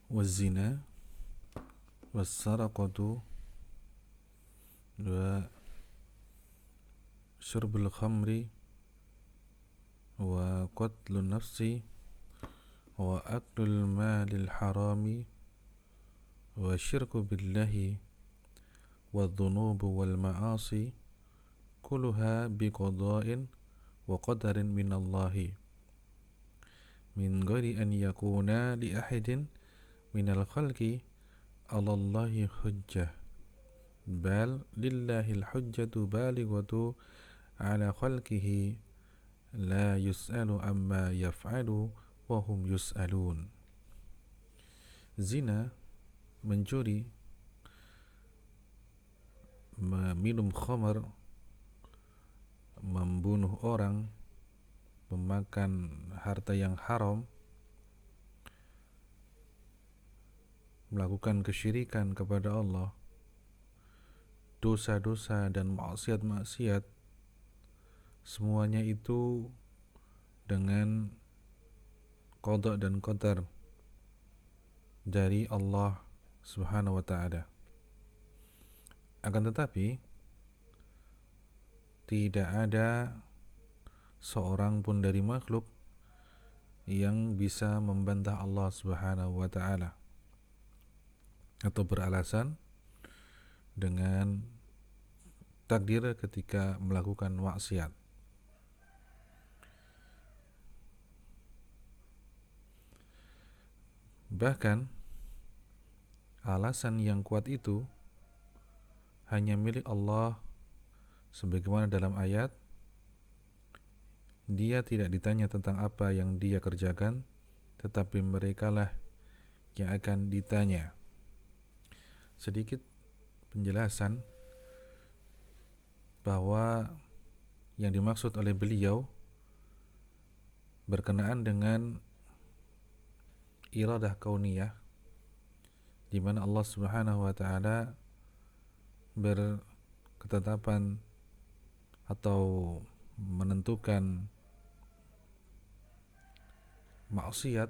wazina wassarakatu wa syurbul khamri wa qatlun nafsi wa aklul malil harami wa syirku billahi wa dhunubu wal ma'asi kulluha biqada'in wa qadarin minallahi min ghairi an yakuna li ahadin minal khalqi alallahi hujjah bal lillahil hujjatu balighatu ala khalqihi la yus'alu amma yaf'alu wa hum yus'alun. Zina, mencuri, minum khamar, membunuh orang, memakan harta yang haram, melakukan kesyirikan kepada Allah, dosa-dosa dan maksiat-maksiat, semuanya itu dengan qada dan qadar dari Allah Subhanahu wa ta'ala. Akan tetapi tidak ada seorang pun dari makhluk yang bisa membantah Allah Subhanahu wa ta'ala atau beralasan dengan takdir ketika melakukan maksiat. Bahkan alasan yang kuat itu hanya milik Allah, sebagaimana dalam ayat, Dia tidak ditanya tentang apa yang Dia kerjakan, tetapi merekalah yang akan ditanya. Sedikit penjelasan bahwa yang dimaksud oleh beliau berkenaan dengan iradah kauniyah, di mana Allah Subhanahu wa ta'ala berketetapan atau menentukan maksiat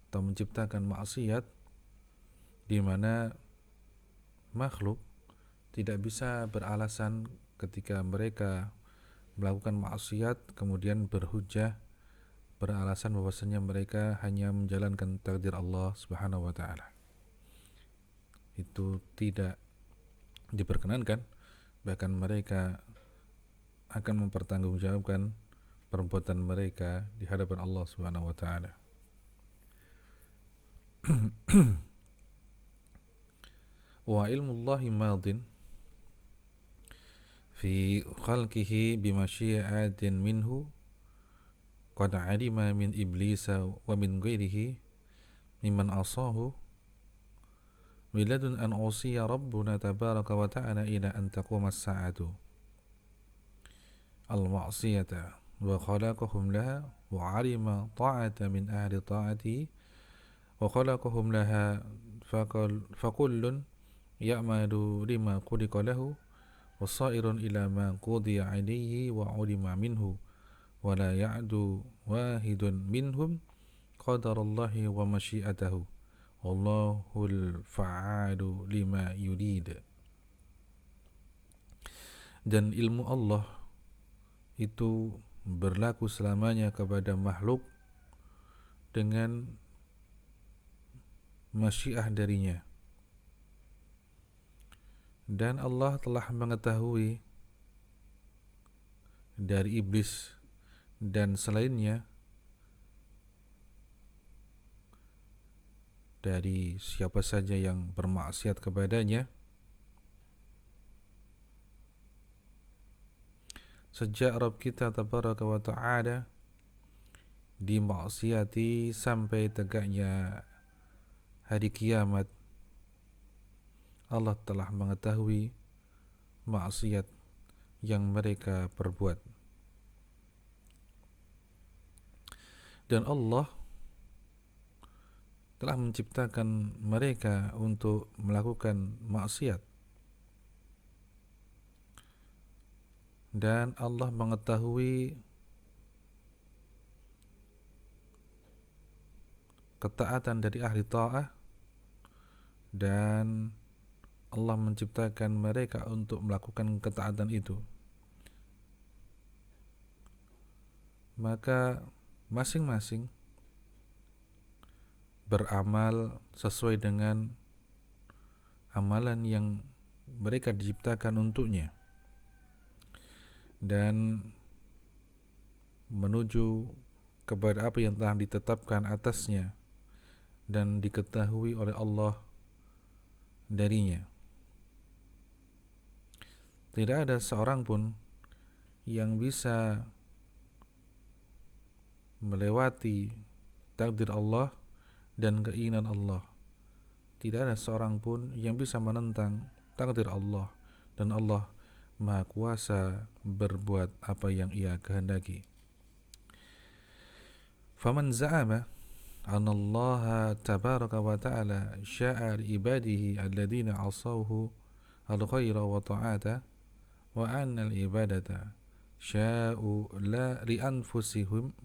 atau menciptakan maksiat, di mana makhluk tidak bisa beralasan ketika mereka melakukan maksiat kemudian berhujjah, beralasan bahwasanya mereka hanya menjalankan takdir Allah Subhanahu wa ta'ala. Itu tidak diperkenankan, bahkan mereka akan mempertanggungjawabkan perbuatan mereka di hadapan Allah Subhanahu wa ta'ala. Wa ilmullahi madin fi khalqihi bimasyiatin minhu qad alima min iblisa wa min ghairihi mimman asahu wiladun an usiya rabbuna tabaraka wa ta'ala ila an taquma as-sa'atu al-ma'siyata wa khalaqahum laha wa alima ta'ata min ahli ta'atihi wa khalaqahum laha fakullun ya'malu lima khuliqa lahu wa sa'irun ila ma qudiya alayhi wa ulima minhu wa la ya'du wahidun minhum qadarallahi wa masyiatahu wallahul fa'alu lima yurid. Dan ilmu Allah itu berlaku selamanya kepada makhluk dengan masyiah darinya, dan Allah telah mengetahui dari iblis dan selainnya, dari siapa saja yang bermaksiat kepadanya, sejak Rabb kita tabaraka wa ta'ala dimaksiati sampai tegaknya hari kiamat. Allah telah mengetahui maksiat yang mereka perbuat, dan Allah telah menciptakan mereka untuk melakukan maksiat, dan Allah mengetahui ketaatan dari ahli ta'ah, dan Allah menciptakan mereka untuk melakukan ketaatan itu, maka masing-masing beramal sesuai dengan amalan yang mereka diciptakan untuknya, dan menuju kepada apa yang telah ditetapkan atasnya dan diketahui oleh Allah darinya. Tidak ada seorang pun yang bisa melewati takdir Allah dan keinginan Allah. Tidak ada seorang pun yang bisa menentang takdir Allah, dan Allah Maha Kuasa berbuat apa yang Ia kehendaki. Faman za'ama anna Allah tabaraka wa ta'ala sya'a li ibadihi alladhina 'asawhu al-khaira wa ta'ata, wa anna al-ibadata sya'u la lianfusihim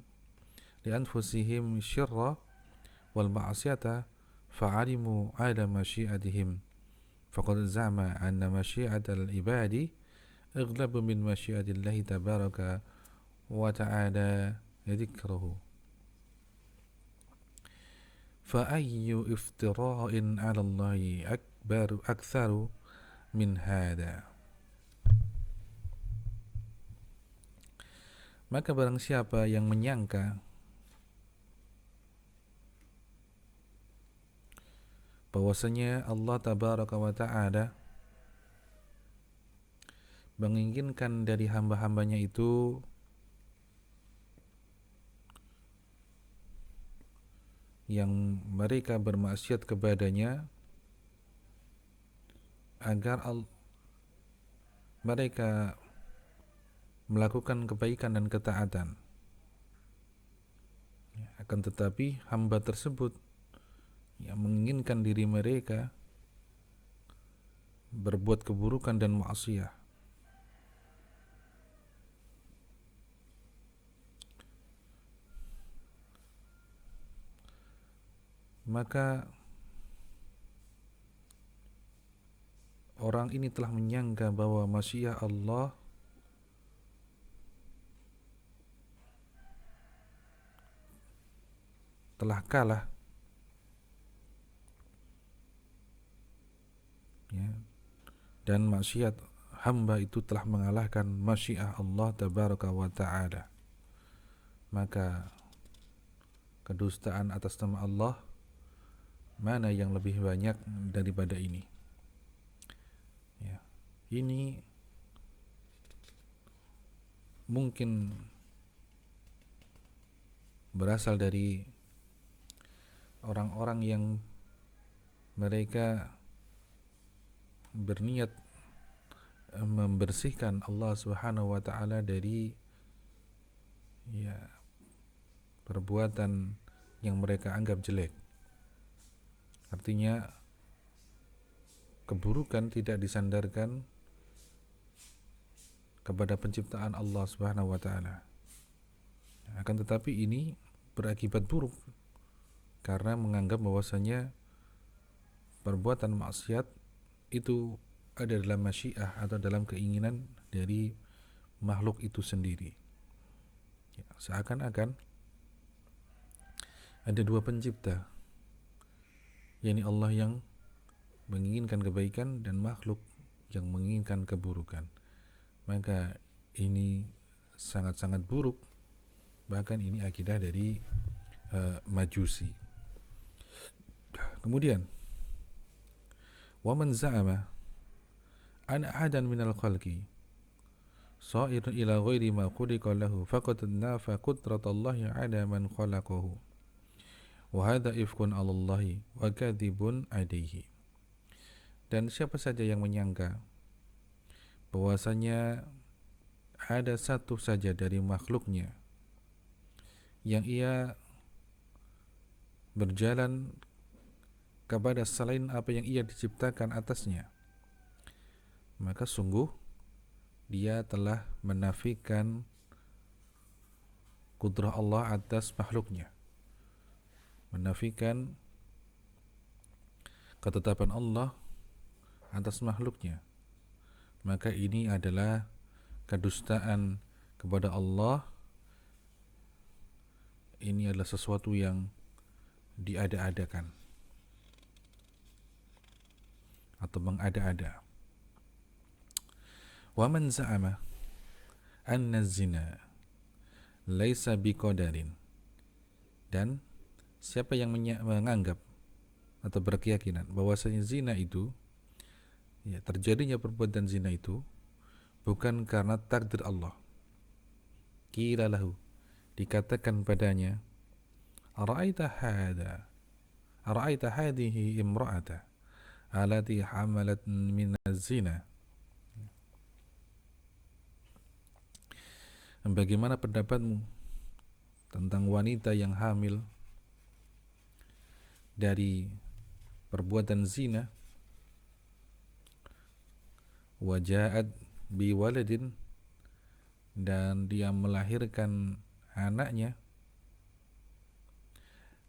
syirra wal ma'asiyata fa'alimu ala masyiatihim, faqad za'ama anna masyiatal ibadi aghlabu min masyiatillahi tabaraka wa ta'ala dhikruhu. فأي افتراء على الله أكثر من هذا. Maka barang siapa yang menyangka bahwasanya Allah Tabaraka wa Ta'ala menginginkan dari hamba-hambanya itu yang mereka bermaksiat kepadanya agar mereka melakukan kebaikan dan ketaatan, akan tetapi hamba tersebut yang menginginkan diri mereka berbuat keburukan dan maksiat, maka orang ini telah menyangka bahwa masyiah Allah telah kalah, ya, dan maksiat hamba itu telah mengalahkan masyiah Allah Tabaraka wa Ta'ala. Maka kedustaan atas nama Allah mana yang lebih banyak daripada ini? Ya, ini mungkin berasal dari orang-orang yang mereka berniat membersihkan Allah Subhanahu wa Ta'ala dari perbuatan yang mereka anggap jelek. Artinya keburukan tidak disandarkan kepada penciptaan Allah Subhanahu wa Ta'ala. Akan tetapi ini berakibat buruk karena menganggap bahwasanya perbuatan maksiat itu ada dalam masyiah atau dalam keinginan dari makhluk itu sendiri. Seakan-akan ada dua pencipta, yakni Allah yang menginginkan kebaikan dan makhluk yang menginginkan keburukan. Maka ini sangat-sangat buruk, bahkan ini akidah dari Majusi. Kemudian waman za'ama an ahadan minal khalqi sa'irun ila ghairi ma khuliqa lahu faqad nafa qudratallahi ala man khalaqahu wa hadha ifkun 'ala Allahi wa kadhibun 'alayhi. Dan siapa saja yang menyangka bahwasanya ada satu saja dari makhluknya yang ia berjalan kepada selain apa yang ia diciptakan atasnya, maka sungguh dia telah menafikan kudrah Allah atas makhluknya, menafikan ketetapan Allah atas makhluknya, maka ini adalah kedustaan kepada Allah. Ini adalah sesuatu yang diada-adakan atau mengada-ada. Wa man za'ama anna zina laisa biqadarin, dan siapa yang menganggap atau berkeyakinan bahwasanya zina itu, ya, terjadinya perbuatan zina itu bukan karena takdir Allah. Qila lahu, dikatakan padanya, ara'aita hadhihi imra'ata allati hamalat min az-zina. Bagaimana pendapatmu tentang wanita yang hamil dari perbuatan zina? Waja'at biwaladin, dan dia melahirkan anaknya.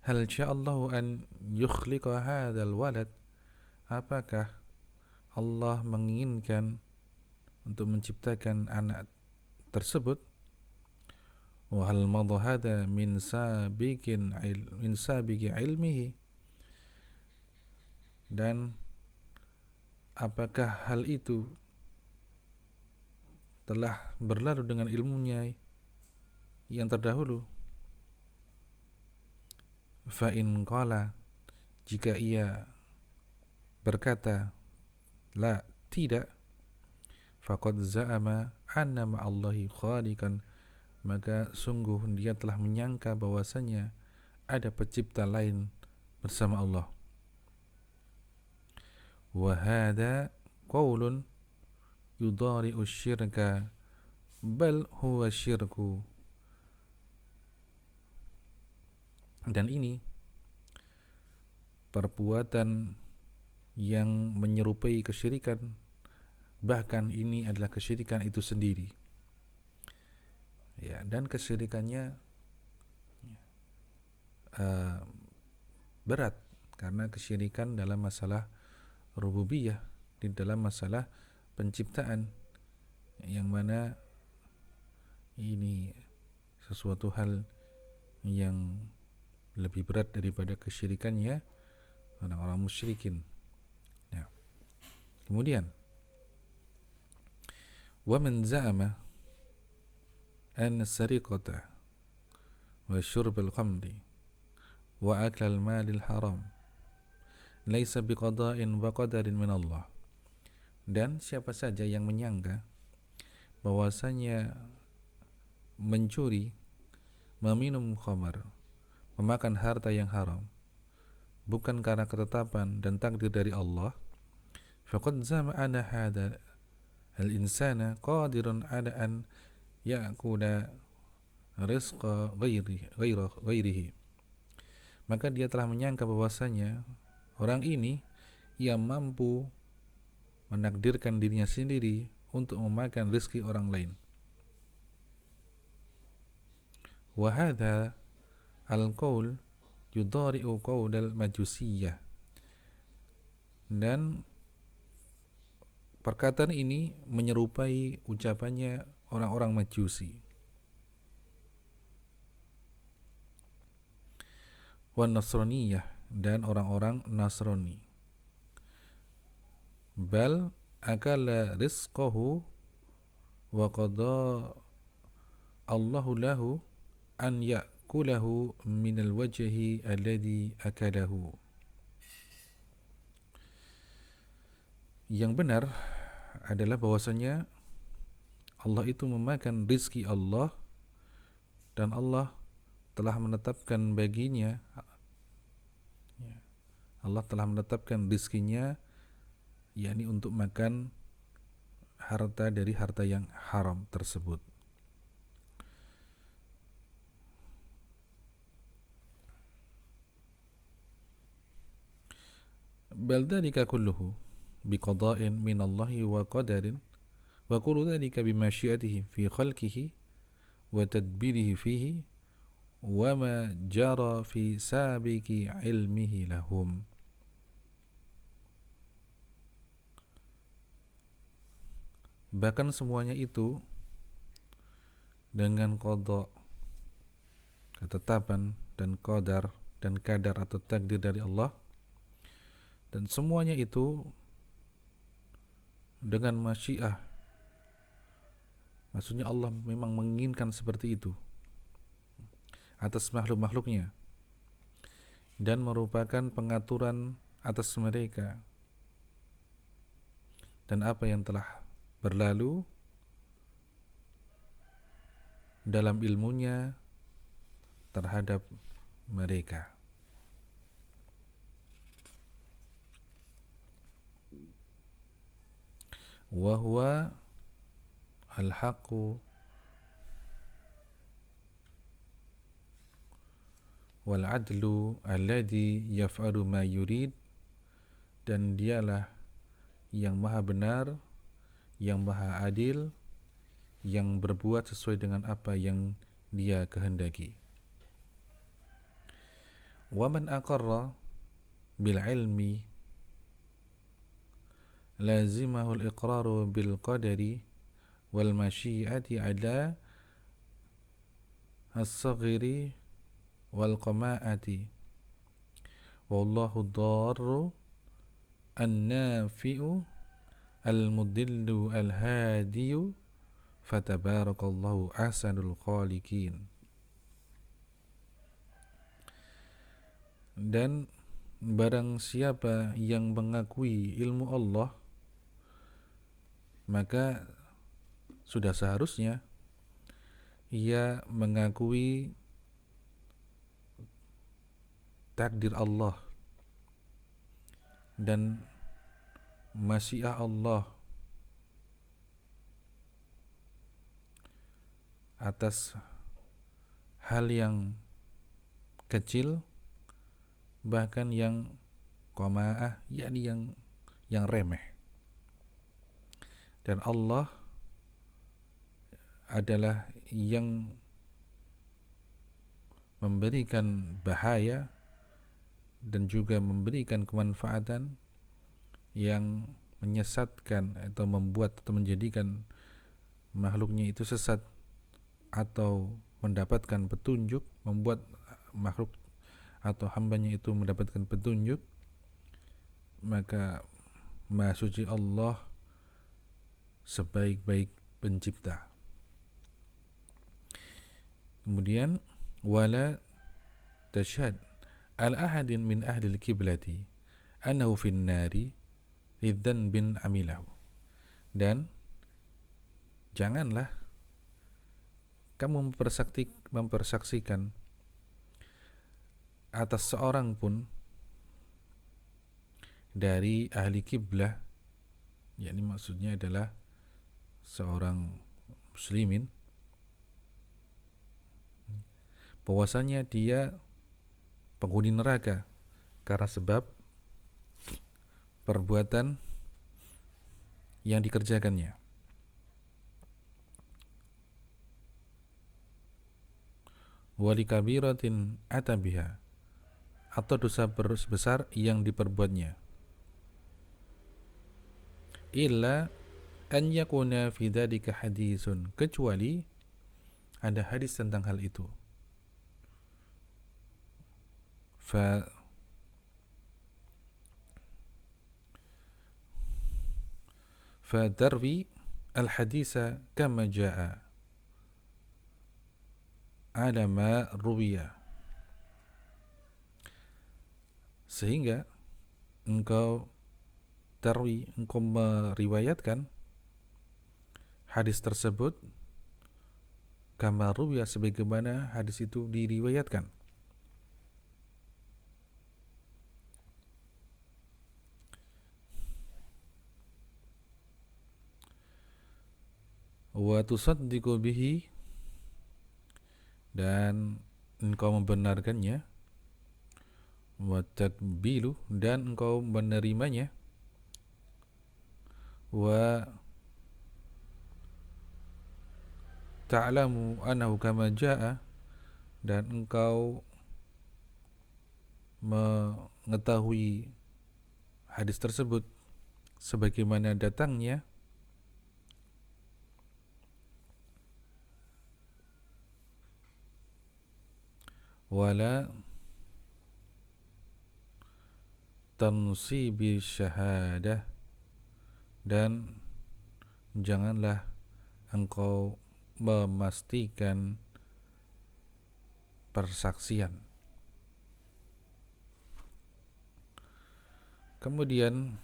Hal sya'allahu an yukhliqa hadzal walad, apakah Allah menginginkan untuk menciptakan anak tersebut? Wa hal madha hadza min sabiqi ilmihi, dan apakah hal itu telah berlalu dengan ilmunya yang terdahulu? Fa in qala, jika ia berkata la, tidak, faqad za'ama anna ma'allahi khaliqan, maka sungguh dia telah menyangka bahwasanya ada pencipta lain bersama Allah. Wa hadha qaulun yudari'u syirka bal huwa syirku, dan ini perbuatan yang menyerupai kesyirikan, bahkan ini adalah kesyirikan itu sendiri. Ya, dan kesyirikannya berat, karena kesyirikan dalam masalah rububiyah, di dalam masalah penciptaan, yang mana ini sesuatu hal yang lebih berat daripada kesyirikannya orang-orang musyrikin. Ya. Kemudian, wa man za'ama an as-sariqata wa syurb al-khamri wa akl al-mal al-haram laisa biqada'in wa qadarin min Allah, dan siapa saja yang menyangka bahwasanya mencuri, meminum khamar, memakan harta yang haram bukan karena ketetapan dan takdir dari Allah, faqad zama ana hadha al-insana qadirun ala an ya'kula rizqa ghairihi, maka dia telah menyangka bahwasanya orang ini ia mampu menakdirkan dirinya sendiri untuk memakan rezeki orang lain. Wa hadha al-qaul yudari'u qaulal majusiyah, dan perkataan ini menyerupai ucapannya orang-orang Majusi. Wan Nasraniyah, dan orang-orang Nasrani. Bal akala rizqahu wa qada Allahu lahu an ya'kulahu minal wajhi alladhi akalahu. Yang benar adalah bahwasanya Allah itu memakan rizki Allah, dan Allah telah menetapkan baginya, Allah telah menetapkan rizkinya, yakni untuk makan harta dari harta yang haram tersebut. Bal dzalika kulluhu biqada'in min Allah wa qadarin, wa kullu dzalika bimasyiatihi fi khalqihi wa tadbirihi fihi, wa ma jara fi sabiqi ilmihi lahum. Bahkan semuanya itu dengan qada, ketetapan dan qadar dan kadar atau takdir dari Allah, dan semuanya itu dengan masyiah. Maksudnya Allah memang menginginkan seperti itu atas makhluk-makhluknya dan merupakan pengaturan atas mereka, dan apa yang telah berlalu dalam ilmunya terhadap mereka. Wa huwa al-haqqu wal adlu alladhi yaf'alu ma yurid, dan dialah yang maha benar, yang maha adil, yang berbuat sesuai dengan apa yang dia kehendaki. Wa man aqarra bil ilmi lazimahu al-iqraru bil qadari wal masyiati ala as-saghiri wal qama'ati, wallahu darru an-nafi'u al-mudillu al-hadiyu fatabarakallahu ahsanul khaliqin. Dan barang siapa yang mengakui ilmu Allah, maka sudah seharusnya ia mengakui takdir Allah dan masyiah Allah atas hal yang kecil, bahkan yang qamaah, yakni yang remeh. Dan Allah adalah yang memberikan bahaya dan juga memberikan kemanfaatan, yang menyesatkan atau membuat atau menjadikan makhluknya itu sesat atau mendapatkan petunjuk, membuat makhluk atau hambanya itu mendapatkan petunjuk, maka Maha Suci Allah sebaik-baik pencipta. Kemudian wala tashhad al-ahadin min ahli al-kiblati annahu fin nari lidzan bin amilahu, dan janganlah kamu mempersaksikan atas seorang pun dari ahli kiblah, yakni maksudnya adalah seorang muslimin, bahwasanya dia penghuni neraka karena sebab perbuatan yang dikerjakannya. Wali kabiratin atabiha, atau dosa besar yang diperbuatnya. Illa an yakuna fi dzalika hadisun, kecuali ada hadis tentang hal itu. Fadarwi al-hadisa kama jaa ala ma ruwiya, sehingga engkau meriwayatkan hadis tersebut kama ruwiya, sebagaimana hadis itu diriwayatkan. Wa tusaddiqu bihi, dan engkau membenarkannya. Wa takbilu, dan engkau menerimanya. Wa ta'lamu annahu kama jaa, dan engkau mengetahui hadis tersebut sebagaimana datangnya, wala tansibi syahadah, dan janganlah engkau memastikan persaksian. Kemudian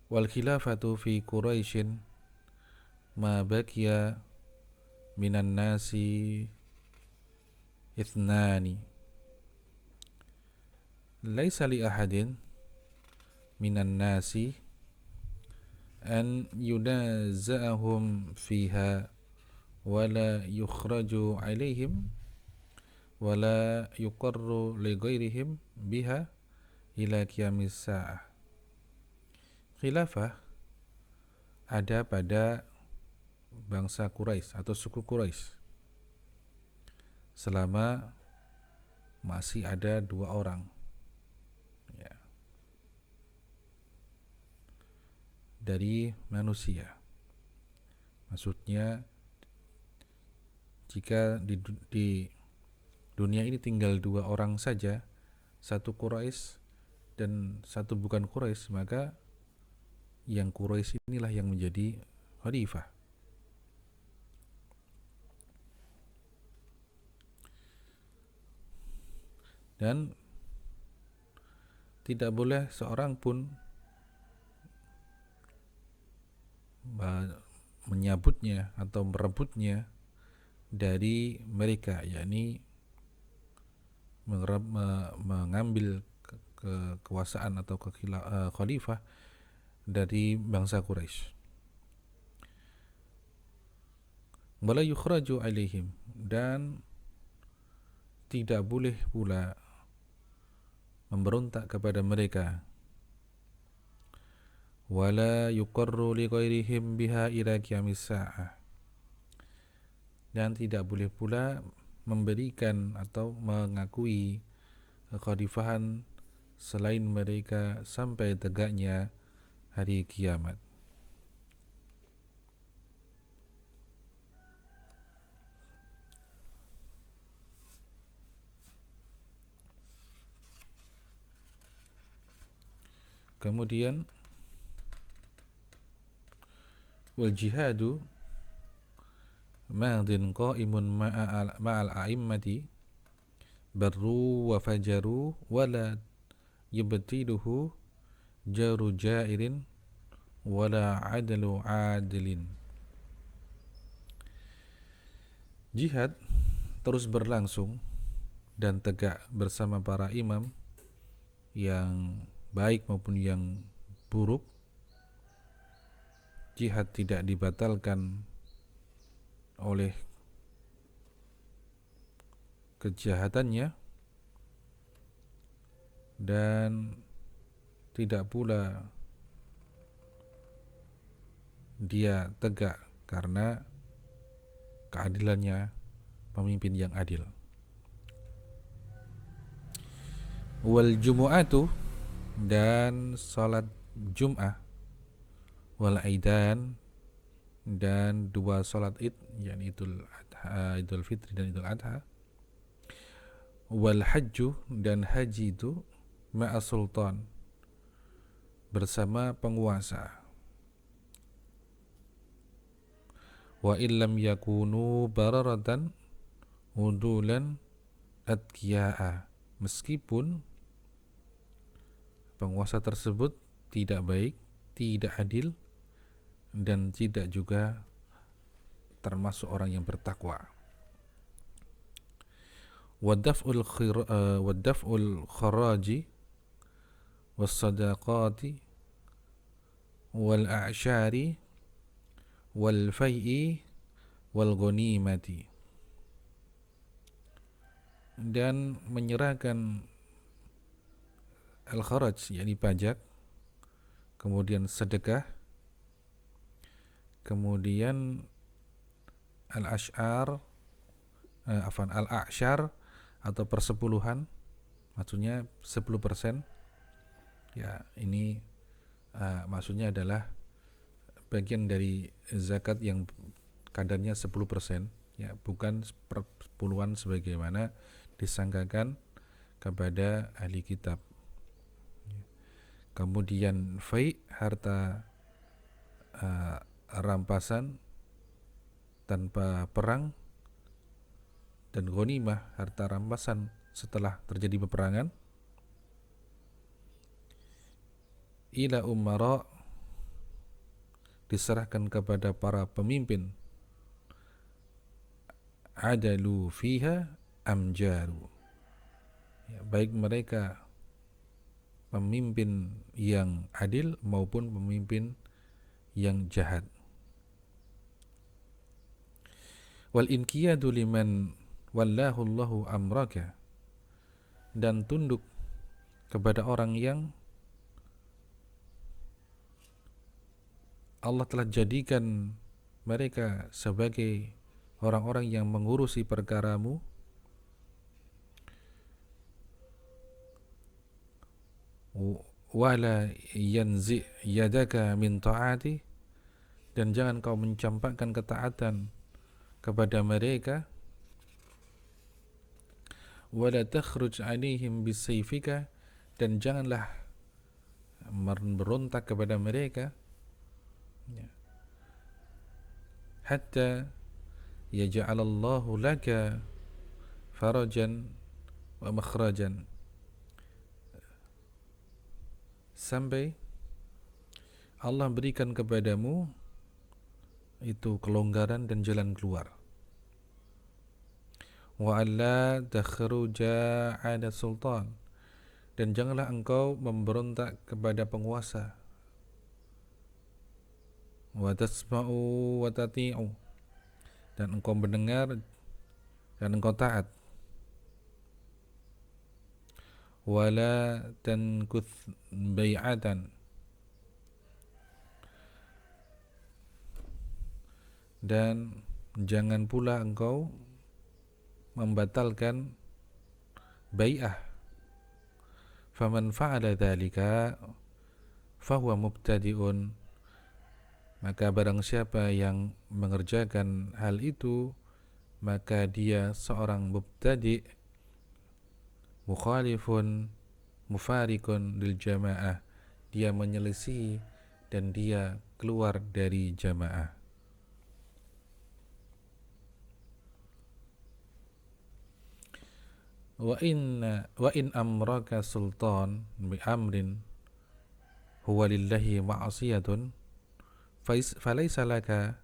wal khilafatu fi Quraisyin ma baqiya minan nasi ithnani laisa li ahadin minan nasi an yunaza'ahum fiha wala yukhraju alaihim wala yuqarru li ghairihim biha ila qiyamis sa'ah. Khilafah ada pada bangsa Quraisy atau suku Quraisy selama masih ada 2 orang, ya, dari manusia. Maksudnya jika di dunia ini tinggal 2 orang saja, satu Quraisy dan satu bukan Quraisy, maka yang Quraisy inilah yang menjadi khalifah. Dan tidak boleh seorang pun menyabutnya atau merebutnya dari mereka, yakni mengambil kekuasaan atau khalifah dari bangsa Quraisy. Wala yukhraju alaihim, dan tidak boleh pula memberontak kepada mereka. Wala yuqarru li ghairihim biha ila qiyamis sa'ah, dan tidak boleh pula memberikan atau mengakui kekhalifahan selain mereka sampai tegaknya hari kiamat. Kemudian wal jihadu madin qa'imun ma'al a'immati barru wa fajaru wala yubtiluhu jaru jairin wala adlu adilin. Jihad terus berlangsung dan tegak bersama para imam yang baik maupun yang buruk. Jihad tidak dibatalkan oleh kejahatannya dan tidak pula dia tegak karena keadilannya pemimpin yang adil. Wal jumu'atu, dan salat Jum'ah, wal aidan, dan 2 salat Id, yakni Idul Fitri dan Idul Adha. Wal hajju, dan haji itu ma'a sultan, bersama penguasa. Wa illam yakunu bararatan udulan atqiya'a, meskipun penguasa tersebut tidak baik, tidak adil, dan tidak juga termasuk orang yang bertakwa. Wadaf'ul kharaji wassadaqati wal a'syari wal fai'i wal ghanimati, dan menyerahkan al-kharaj, yakni pajak, kemudian sedekah, kemudian al-asy'ar, al-a'syar atau persepuluhan, maksudnya 10%. Ya, ini maksudnya adalah bagian dari zakat yang kadarnya 10%, ya, bukan perpuluhan sebagaimana disangkakan kepada ahli kitab. Kemudian fai, harta rampasan tanpa perang, dan ghanimah, harta rampasan setelah terjadi peperangan, ila umara, diserahkan kepada para pemimpin, adalu fiha amjaru, ya, baik mereka pemimpin yang adil maupun pemimpin yang jahat. Wal inqiyadu liman wallahu Allahu amraka, dan tunduk kepada orang yang Allah telah jadikan mereka sebagai orang-orang yang mengurusi perkaramu, wala yanzi yadaka min ta'ati, dan jangan kau mencampakkan ketaatan kepada mereka, wala takhruj alaihim bisayfika, dan janganlah memberontak kepada mereka, ya, hatta yaj'alallahu laka farajan wa makhrajan, sampai Allah berikan kepadamu itu kelonggaran dan jalan keluar. Wa alla takhruja 'ala sultan, dan janganlah engkau memberontak kepada penguasa. Wa tasma'u wa tati'u, dan engkau mendengar dan engkau taat. Wala tankuth bai'atan, dan jangan pula engkau membatalkan bai'ah. Faman fa'ala dzalika fahuwa mubtadi'un, maka barang siapa yang mengerjakan hal itu, maka dia seorang mubtadi', mukhalifun mufarikun lil jamaah, dia menyelisih dan dia keluar dari jamaah. Wa in amraka sultan bi amrin huwa lillahi ma'asiyatun falaysa laka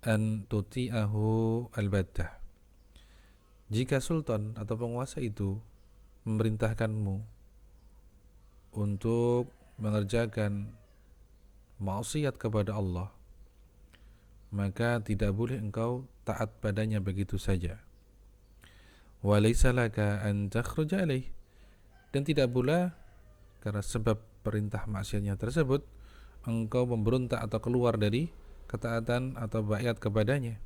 an tuti'ahu albattah. Jika sultan atau penguasa itu memerintahkanmu untuk mengerjakan maksiat kepada Allah, maka tidak boleh engkau taat padanya begitu saja. Wa laysa laka an takhruja alaih, dan tidak pula karena sebab perintah maksiatnya tersebut engkau memberontak atau keluar dari ketaatan atau baiat kepadanya.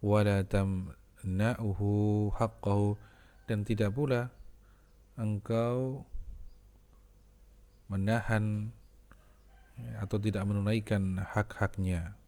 Wala tamna'uhu haqqahu, dan tidak pula engkau menahan atau tidak menunaikan hak-haknya.